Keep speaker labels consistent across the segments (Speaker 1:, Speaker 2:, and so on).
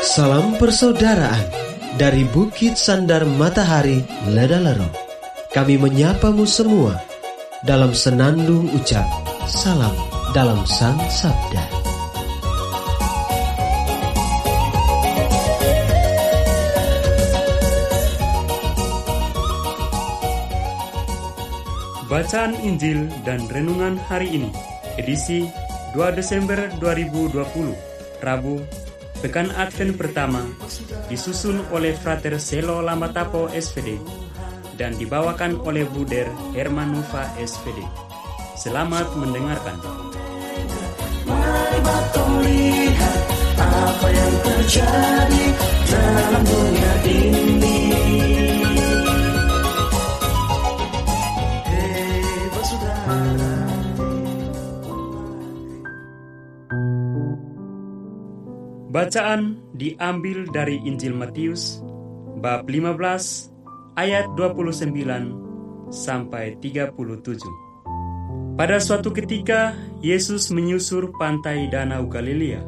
Speaker 1: Salam persaudaraan dari Bukit Sandar Matahari Ledalero. Kami menyapamu semua dalam senandung ucap salam dalam Sang Sabda.
Speaker 2: Bacaan Injil dan Renungan hari ini, edisi 2 Desember 2020, Rabu, Pekan Advent pertama, disusun oleh Frater Selo Lamatapo SPD dan dibawakan oleh Buder Hermanufa SPD. Selamat mendengarkan.
Speaker 3: Mari kita lihat apa yang terjadi dalam dunia ini.
Speaker 2: Bacaan diambil dari Injil Matius bab 15 ayat 29 sampai 37. Pada suatu ketika Yesus menyusur pantai Danau Galilea,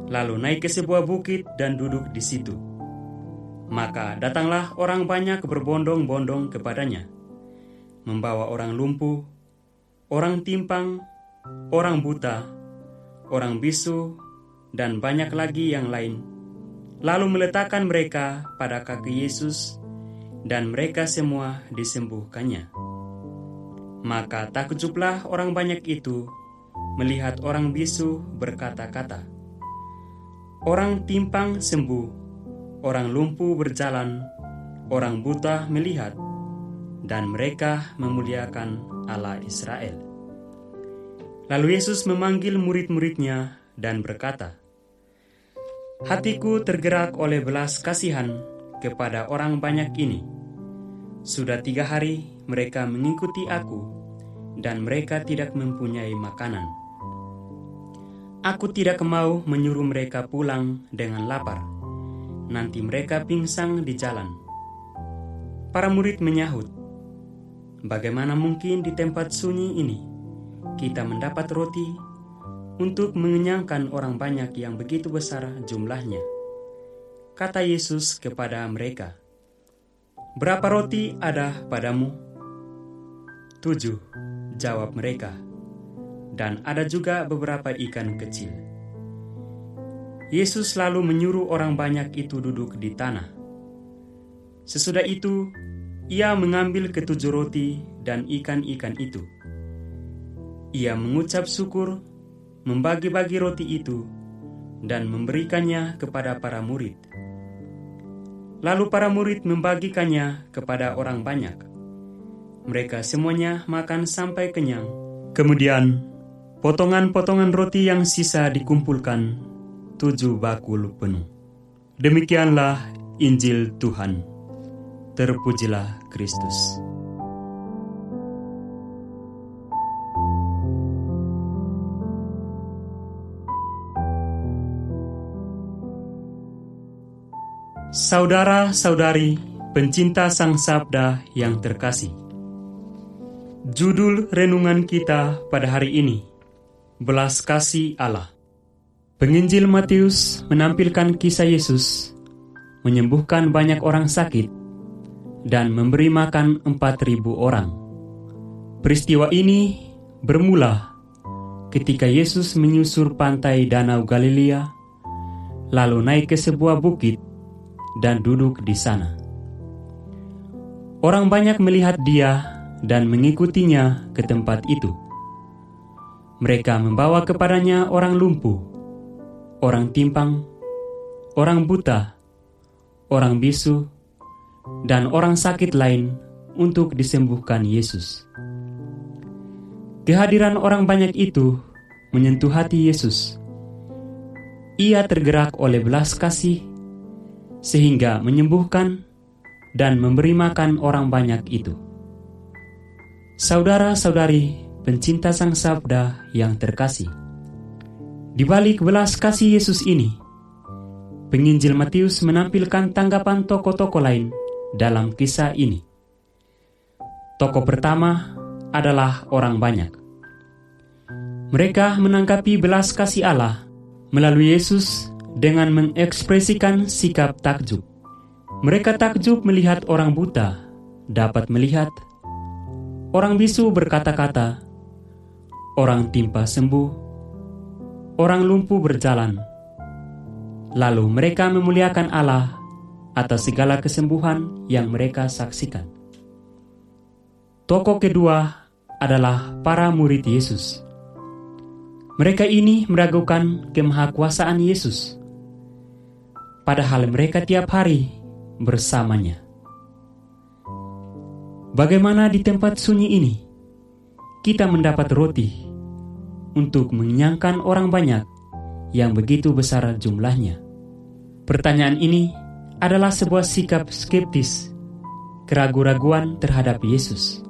Speaker 2: lalu naik ke sebuah bukit dan duduk di situ. Maka datanglah orang banyak berbondong-bondong kepadanya, membawa orang lumpuh, orang timpang, orang buta, orang bisu, dan banyak lagi yang lain, lalu meletakkan mereka pada kaki Yesus, dan mereka semua disembuhkannya. Maka takjublah orang banyak itu melihat orang bisu berkata-kata, orang timpang sembuh, orang lumpuh berjalan, orang buta melihat, dan mereka memuliakan Allah Israel. Lalu Yesus memanggil murid-muridnya dan berkata, hatiku tergerak oleh belas kasihan kepada orang banyak ini. Sudah 3 hari mereka mengikuti aku, dan mereka tidak mempunyai makanan. Aku tidak mau menyuruh mereka pulang dengan lapar. Nanti mereka pingsan di jalan. Para murid menyahut, bagaimana mungkin di tempat sunyi ini kita mendapat roti untuk mengenyangkan orang banyak yang begitu besar jumlahnya? Kata Yesus kepada mereka, berapa roti ada padamu? 7, jawab mereka, dan ada juga beberapa ikan kecil. Yesus lalu menyuruh orang banyak itu duduk di tanah. Sesudah itu, ia mengambil ke-7 roti dan ikan-ikan itu. Ia mengucap syukur, membagi-bagi roti itu, dan memberikannya kepada para murid. Lalu para murid membagikannya kepada orang banyak. Mereka semuanya makan sampai kenyang. Kemudian, potongan-potongan roti yang sisa dikumpulkan 7 bakul penuh. Demikianlah Injil Tuhan. Terpujilah Kristus. Saudara-saudari pencinta Sang Sabda yang terkasih, judul renungan kita pada hari ini, belas kasih Allah. Penginjil Matius menampilkan kisah Yesus menyembuhkan banyak orang sakit dan memberi makan 4.000 orang. Peristiwa ini bermula ketika Yesus menyusur pantai Danau Galilea, lalu naik ke sebuah bukit dan duduk di sana. Orang banyak melihat dia dan mengikutinya ke tempat itu. Mereka membawa kepadanya orang lumpuh, orang timpang, orang buta, orang bisu, dan orang sakit lain untuk disembuhkan Yesus. Kehadiran orang banyak itu menyentuh hati Yesus. Ia tergerak oleh belas kasih sehingga menyembuhkan dan memberi makan orang banyak itu. Saudara-saudari pencinta Sang Sabda yang terkasih, di balik belas kasih Yesus ini, penginjil Matius menampilkan tanggapan tokoh-tokoh lain dalam kisah ini. Tokoh pertama adalah orang banyak. Mereka menanggapi belas kasih Allah melalui Yesus dengan mengekspresikan sikap takjub. Mereka takjub melihat orang buta dapat melihat, orang bisu berkata-kata, orang timpa sembuh, orang lumpuh berjalan. Lalu mereka memuliakan Allah atas segala kesembuhan yang mereka saksikan. Tokoh kedua adalah para murid Yesus. Mereka ini meragukan kemahakuasaan Yesus, padahal mereka tiap hari bersamanya. Bagaimana di tempat sunyi ini kita mendapat roti untuk mengenyangkan orang banyak yang begitu besar jumlahnya? Pertanyaan ini adalah sebuah sikap skeptis, keraguan-raguan terhadap Yesus.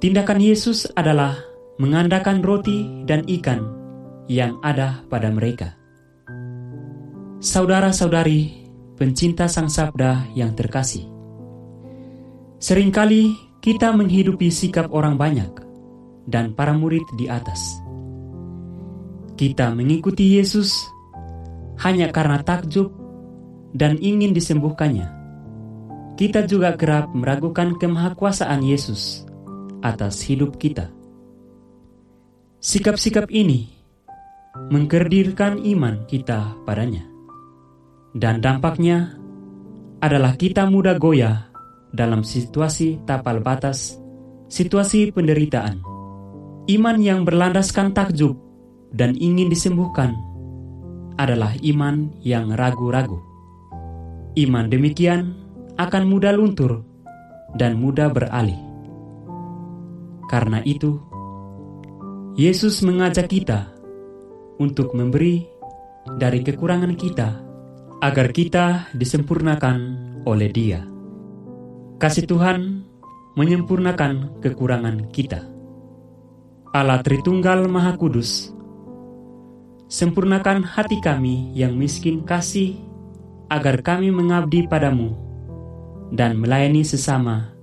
Speaker 2: Tindakan Yesus adalah mengandalkan roti dan ikan yang ada pada mereka. Saudara-saudari, pencinta Sang Sabda yang terkasih, seringkali kita menghidupi sikap orang banyak dan para murid di atas. Kita mengikuti Yesus hanya karena takjub dan ingin disembuhkannya. Kita juga kerap meragukan kemahakuasaan Yesus atas hidup kita. Sikap-sikap ini mengkerdilkan iman kita padanya, dan dampaknya adalah kita mudah goyah dalam situasi tapal batas, situasi penderitaan. Iman yang berlandaskan takjub dan ingin disembuhkan adalah iman yang ragu-ragu. Iman demikian akan mudah luntur dan mudah beralih. Karena itu, Yesus mengajak kita untuk memberi dari kekurangan kita agar kita disempurnakan oleh Dia. Kasih Tuhan menyempurnakan kekurangan kita. Allah Tritunggal Maha Kudus, sempurnakan hati kami yang miskin kasih agar kami mengabdi padamu dan melayani sesama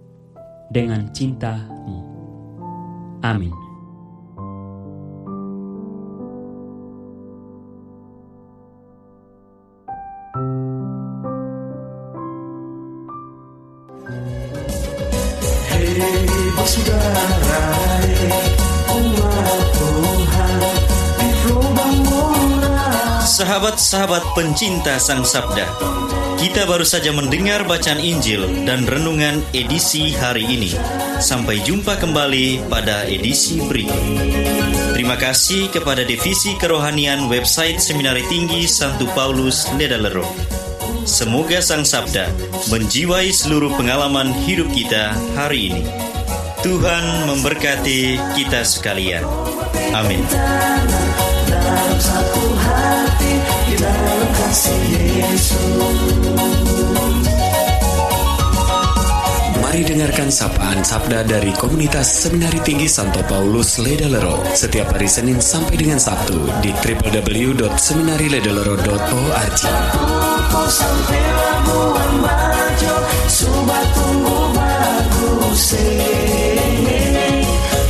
Speaker 2: dengan cinta-Mu. Amin.
Speaker 3: Saudara, umat Tuhan di lubang murah.
Speaker 4: Sahabat-sahabat pencinta Sang Sabda, kita baru saja mendengar bacaan Injil dan renungan edisi hari ini. Sampai jumpa kembali pada edisi berikut. Terima kasih kepada Divisi Kerohanian website Seminari Tinggi Santo Paulus Ledalero. Semoga Sang Sabda menjiwai seluruh pengalaman hidup kita hari ini. Tuhan memberkati kita sekalian. Amin.
Speaker 3: Dalam satu hati, di dalam kasih Yesus.
Speaker 5: Mari dengarkan sapaan sabda dari komunitas Seminari Tinggi Santo Paulus Ledalero setiap hari Senin sampai dengan Sabtu di www.seminariledelero.org.
Speaker 3: Sampai labuan bajo, sobat tunggu bagus.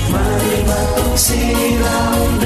Speaker 3: Mari batuk silam